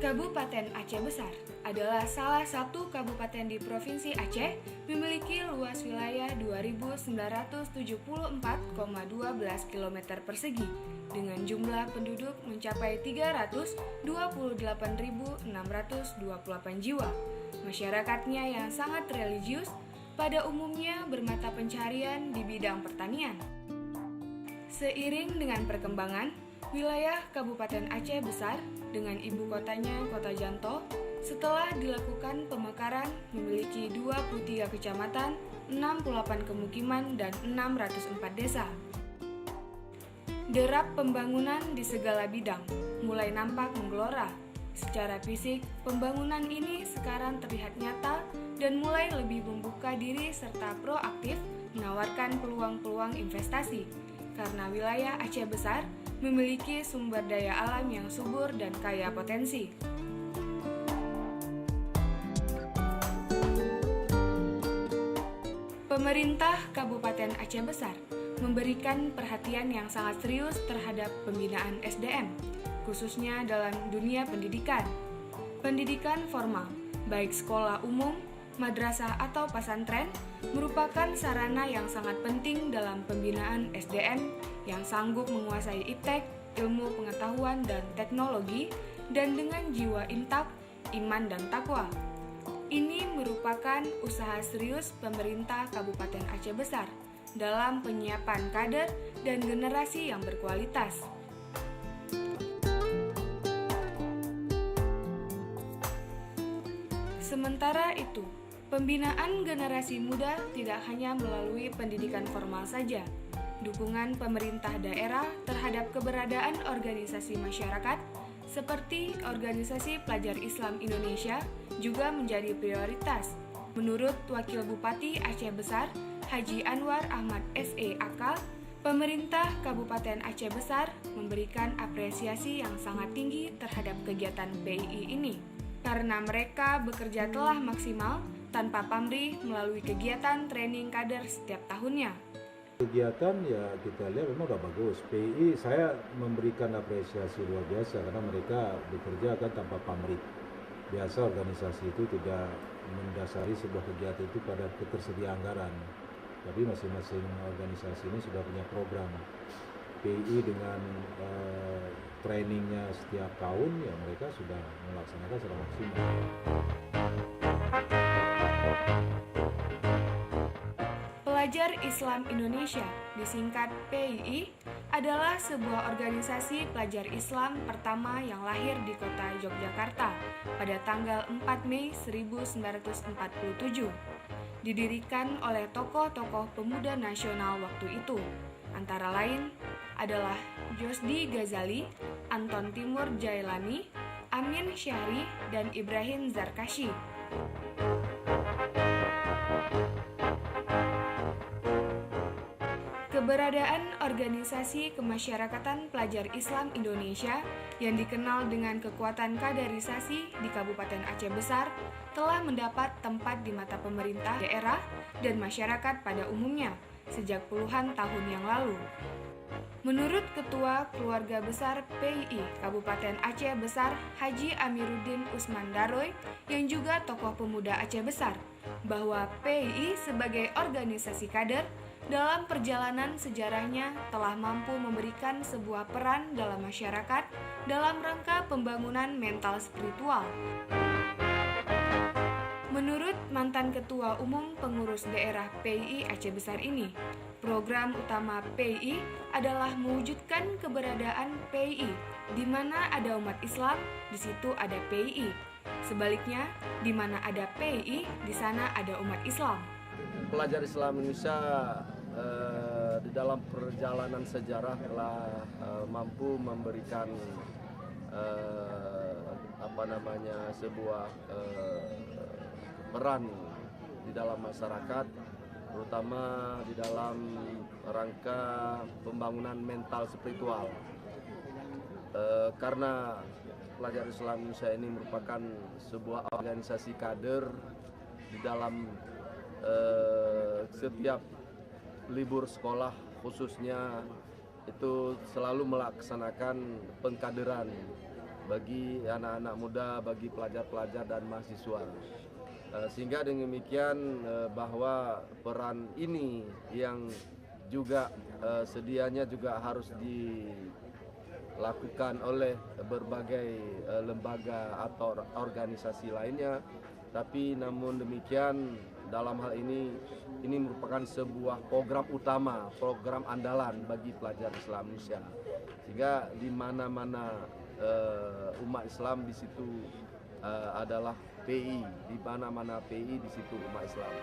Kabupaten Aceh Besar adalah salah satu kabupaten di Provinsi Aceh memiliki luas wilayah 2.974,12 km persegi dengan jumlah penduduk mencapai 328.628 jiwa. Masyarakatnya yang sangat religius pada umumnya bermata pencaharian di bidang pertanian. Seiring dengan perkembangan, wilayah Kabupaten Aceh Besar dengan ibu kotanya Kota Janto setelah dilakukan pemekaran memiliki 23 kecamatan, 68 pemukiman, dan 604 desa. Derap pembangunan di segala bidang mulai nampak menggelora. Secara fisik, pembangunan ini sekarang terlihat nyata dan mulai lebih membuka diri serta proaktif menawarkan peluang-peluang investasi. Karena wilayah Aceh Besar memiliki sumber daya alam yang subur dan kaya potensi. Pemerintah Kabupaten Aceh Besar memberikan perhatian yang sangat serius terhadap pembinaan SDM, khususnya dalam dunia pendidikan. Pendidikan formal, baik sekolah umum, madrasah atau pesantren, merupakan sarana yang sangat penting dalam pembinaan SDM yang sanggup menguasai iptek, ilmu pengetahuan dan teknologi, dan dengan jiwa intak, iman dan takwa. Ini merupakan usaha serius pemerintah Kabupaten Aceh Besar dalam penyiapan kader dan generasi yang berkualitas. Sementara itu, pembinaan generasi muda tidak hanya melalui pendidikan formal saja. Dukungan pemerintah daerah terhadap keberadaan organisasi masyarakat seperti Organisasi Pelajar Islam Indonesia juga menjadi prioritas. Menurut Wakil Bupati Aceh Besar, Haji Anwar Ahmad SE.AK, pemerintah Kabupaten Aceh Besar memberikan apresiasi yang sangat tinggi terhadap kegiatan PII ini karena mereka bekerja telah maksimal tanpa pamrih melalui kegiatan training kader setiap tahunnya. Kegiatan ya kita lihat memang gak bagus. PII saya memberikan apresiasi luar biasa karena mereka bekerja kan tanpa pamrih. Biasa organisasi itu tidak mendasari sebuah kegiatan itu pada ketersediaan anggaran. Tapi masing-masing organisasi ini sudah punya program. PII dengan trainingnya setiap tahun ya mereka sudah melaksanakan secara maksimal. Pelajar Islam Indonesia, disingkat PII, adalah sebuah organisasi pelajar Islam pertama yang lahir di kota Yogyakarta pada tanggal 4 Mei 1947. Didirikan oleh tokoh-tokoh pemuda nasional waktu itu, antara lain adalah Josdi Ghazali, Anton Timur Jailani, Amin Syahri, dan Ibrahim Zarkashi. Keberadaan organisasi kemasyarakatan pelajar Islam Indonesia yang dikenal dengan kekuatan kaderisasi di Kabupaten Aceh Besar telah mendapat tempat di mata pemerintah daerah dan masyarakat pada umumnya sejak puluhan tahun yang lalu. Menurut Ketua Keluarga Besar PII Kabupaten Aceh Besar Haji Amiruddin Usman Daroy yang juga tokoh pemuda Aceh Besar, bahwa PII sebagai organisasi kader dalam perjalanan sejarahnya telah mampu memberikan sebuah peran dalam masyarakat dalam rangka pembangunan mental spiritual. Menurut mantan Ketua Umum Pengurus Daerah PII Aceh Besar ini, program utama PII adalah mewujudkan keberadaan PII di mana ada umat Islam, di situ ada PII. Sebaliknya, di mana ada PII, di sana ada umat Islam. Pelajar Islam Indonesia di dalam perjalanan sejarah telah mampu memberikan sebuah peran di dalam masyarakat, terutama di dalam rangka pembangunan mental spiritual. Karena pelajar Islam Indonesia ini merupakan sebuah organisasi kader di dalam setiap libur sekolah khususnya itu selalu melaksanakan pengkaderan bagi anak-anak muda, bagi pelajar-pelajar dan mahasiswa. Sehingga dengan demikian bahwa peran ini yang juga sedianya juga harus dilakukan oleh berbagai lembaga atau organisasi lainnya, tapi namun demikian dalam hal ini merupakan sebuah program utama, program andalan bagi pelajar Islam Indonesia, sehingga di mana-mana umat Islam di situ adalah PI, di mana-mana PI di situ umat Islam.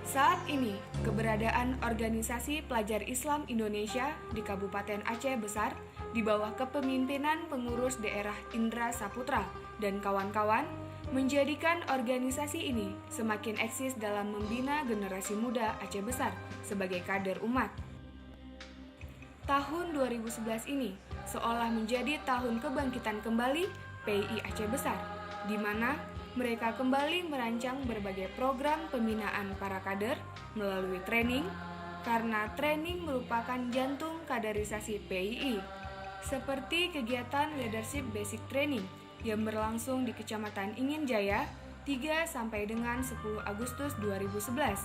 Saat ini, keberadaan organisasi pelajar Islam Indonesia di Kabupaten Aceh Besar di bawah kepemimpinan pengurus daerah Indra Saputra dan kawan-kawan menjadikan organisasi ini semakin eksis dalam membina generasi muda Aceh Besar sebagai kader umat. Tahun 2011 ini seolah menjadi tahun kebangkitan kembali PI Aceh Besar, di mana mereka kembali merancang berbagai program pembinaan para kader melalui training, karena training merupakan jantung kaderisasi PII, seperti kegiatan Leadership Basic Training yang berlangsung di Kecamatan Ingin Jaya 3 sampai dengan 10 Agustus 2011.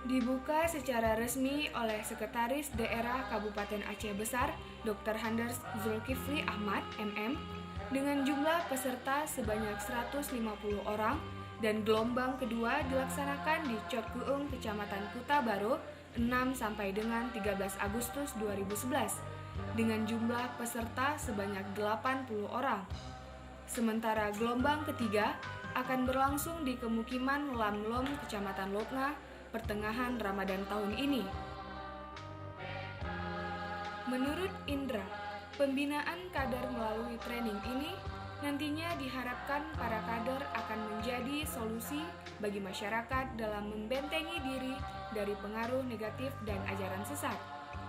Dibuka secara resmi oleh Sekretaris Daerah Kabupaten Aceh Besar, Dr. Handers Zulkifli Ahmad, MM, dengan jumlah peserta sebanyak 150 orang, dan gelombang kedua dilaksanakan di Cot Kuung, Kecamatan Kuta Baru, 6 sampai dengan 13 Agustus 2011, dengan jumlah peserta sebanyak 80 orang. Sementara gelombang ketiga akan berlangsung di Kemukiman Lamlom, Kecamatan Lokna, pertengahan Ramadan tahun ini. Menurut Indra, pembinaan kader melalui training ini nantinya diharapkan para kader akan menjadi solusi bagi masyarakat dalam membentengi diri dari pengaruh negatif dan ajaran sesat,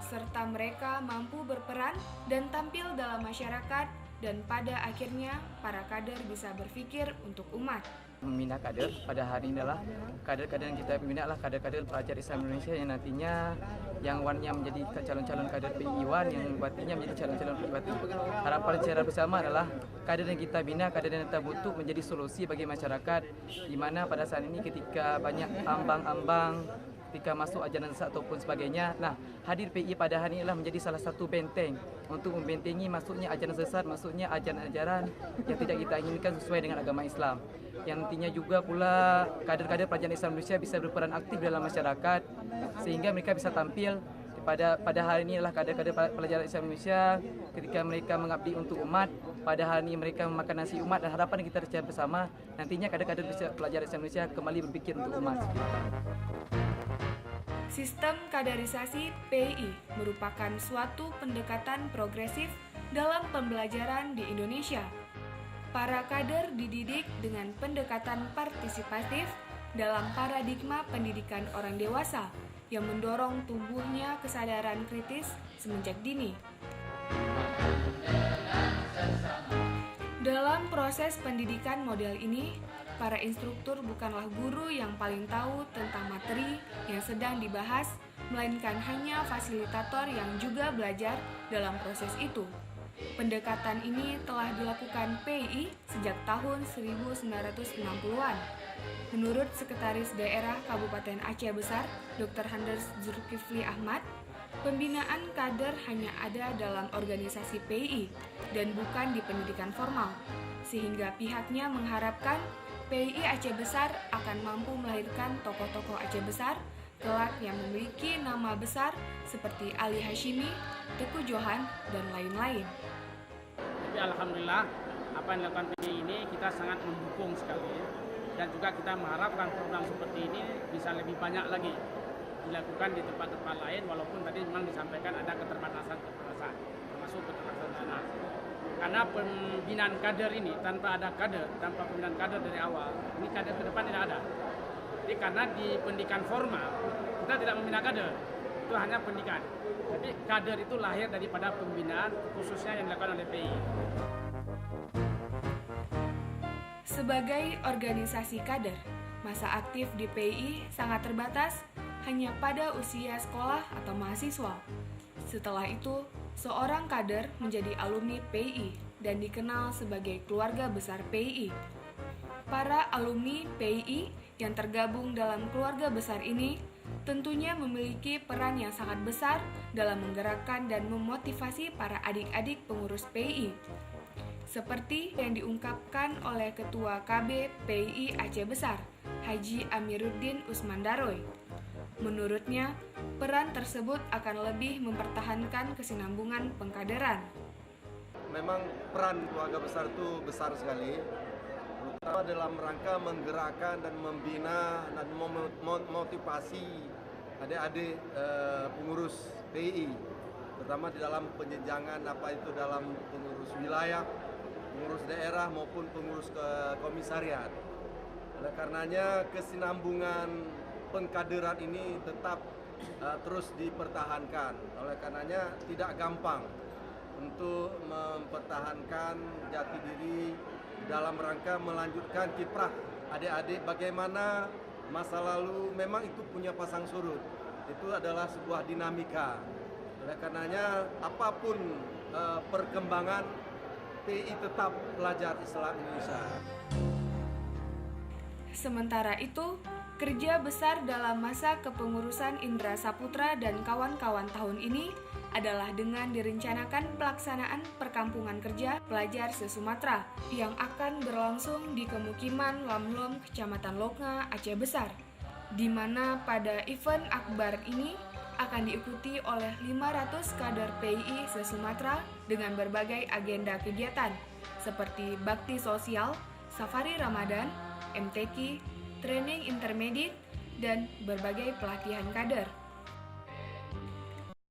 serta mereka mampu berperan dan tampil dalam masyarakat, dan pada akhirnya para kader bisa berpikir untuk umat. Membina kader pada hari ini adalah kader-kader yang kita bina adalah kader-kader pelajar Islam Indonesia yang nantinya yang wannya menjadi calon-calon kader PI1, yang batinya menjadi calon-calon PI2. Harapan secara bersama adalah kader yang kita bina, kader yang kita butuh menjadi solusi bagi masyarakat, di mana pada saat ini ketika banyak ambang-ambang ketika masuk ajaran sesat ataupun sebagainya. Nah, hadir PI pada hari ini adalah menjadi salah satu benteng untuk membentengi masuknya ajaran sesat, masuknya ajaran-ajaran yang tidak kita inginkan sesuai dengan agama Islam. Yang nantinya juga pula kader-kader pelajar Islam Indonesia bisa berperan aktif dalam masyarakat sehingga mereka bisa tampil pada hari ini adalah kader-kader pelajar Islam Indonesia ketika mereka mengabdi untuk umat. Pada hari ini mereka memakan nasi umat, dan harapan kita secara bersama nantinya kader-kader pelajar Islam Indonesia kembali berpikir untuk umat. Sistem kaderisasi PI merupakan suatu pendekatan progresif dalam pembelajaran di Indonesia. Para kader dididik dengan pendekatan partisipatif dalam paradigma pendidikan orang dewasa yang mendorong tumbuhnya kesadaran kritis semenjak dini. Dalam proses pendidikan model ini, para instruktur bukanlah guru yang paling tahu tentang materi yang sedang dibahas, melainkan hanya fasilitator yang juga belajar dalam proses itu. Pendekatan ini telah dilakukan PI sejak tahun 1960-an. Menurut Sekretaris Daerah Kabupaten Aceh Besar, Dr. Handers Zulkifli Ahmad, pembinaan kader hanya ada dalam organisasi PI dan bukan di pendidikan formal, sehingga pihaknya mengharapkan PI Aceh Besar akan mampu melahirkan tokoh-tokoh Aceh Besar kelak yang memiliki nama besar seperti Ali Hashimi, Teguh Johan, dan lain-lain. Tapi alhamdulillah apa yang dilakukan PI ini kita sangat mendukung sekali, dan juga kita mengharapkan program seperti ini bisa lebih banyak lagi dilakukan di tempat-tempat lain, walaupun tadi memang disampaikan ada keterbatasan termasuk keterbatasan dana. Karena pembinaan kader ini tanpa pembinaan kader dari awal, ini kader ke depan tidak ada. Jadi karena di pendidikan formal kita tidak membina kader, itu hanya pendidikan. Tapi kader itu lahir daripada pembinaan khususnya yang dilakukan oleh PI. Sebagai organisasi kader, masa aktif di PI sangat terbatas hanya pada usia sekolah atau mahasiswa. Setelah itu, seorang kader menjadi alumni PII dan dikenal sebagai keluarga besar PII. Para alumni PII yang tergabung dalam keluarga besar ini tentunya memiliki peran yang sangat besar dalam menggerakkan dan memotivasi para adik-adik pengurus PII. Seperti yang diungkapkan oleh Ketua KB PII Aceh Besar, Haji Amiruddin Usman Daroy. Menurutnya, peran tersebut akan lebih mempertahankan kesinambungan pengkaderan. Memang peran keluarga besar itu besar sekali, terutama dalam rangka menggerakkan dan membina dan memotivasi adik-adik pengurus PII, terutama di dalam penjenjangan dalam pengurus wilayah, pengurus daerah maupun pengurus komisariat. Oleh karenanya kesinambungan pengkaderan ini tetap terus dipertahankan. Oleh karenanya tidak gampang untuk mempertahankan jati diri dalam rangka melanjutkan kiprah adik-adik. Bagaimana masa lalu memang itu punya pasang surut, itu adalah sebuah dinamika. Oleh karenanya apapun perkembangan, PII tetap pelajar Islam Indonesia. Sementara itu, kerja besar dalam masa kepengurusan Indra Saputra dan kawan-kawan tahun ini adalah dengan direncanakan pelaksanaan perkampungan kerja pelajar se-Sumatera yang akan berlangsung di Kemukiman Lamlom, Kecamatan Loknga, Aceh Besar, di mana pada event akbar ini akan diikuti oleh 500 kader PII se-Sumatera dengan berbagai agenda kegiatan seperti bakti sosial, safari Ramadan, MTQ, training intermediate, dan berbagai pelatihan kader.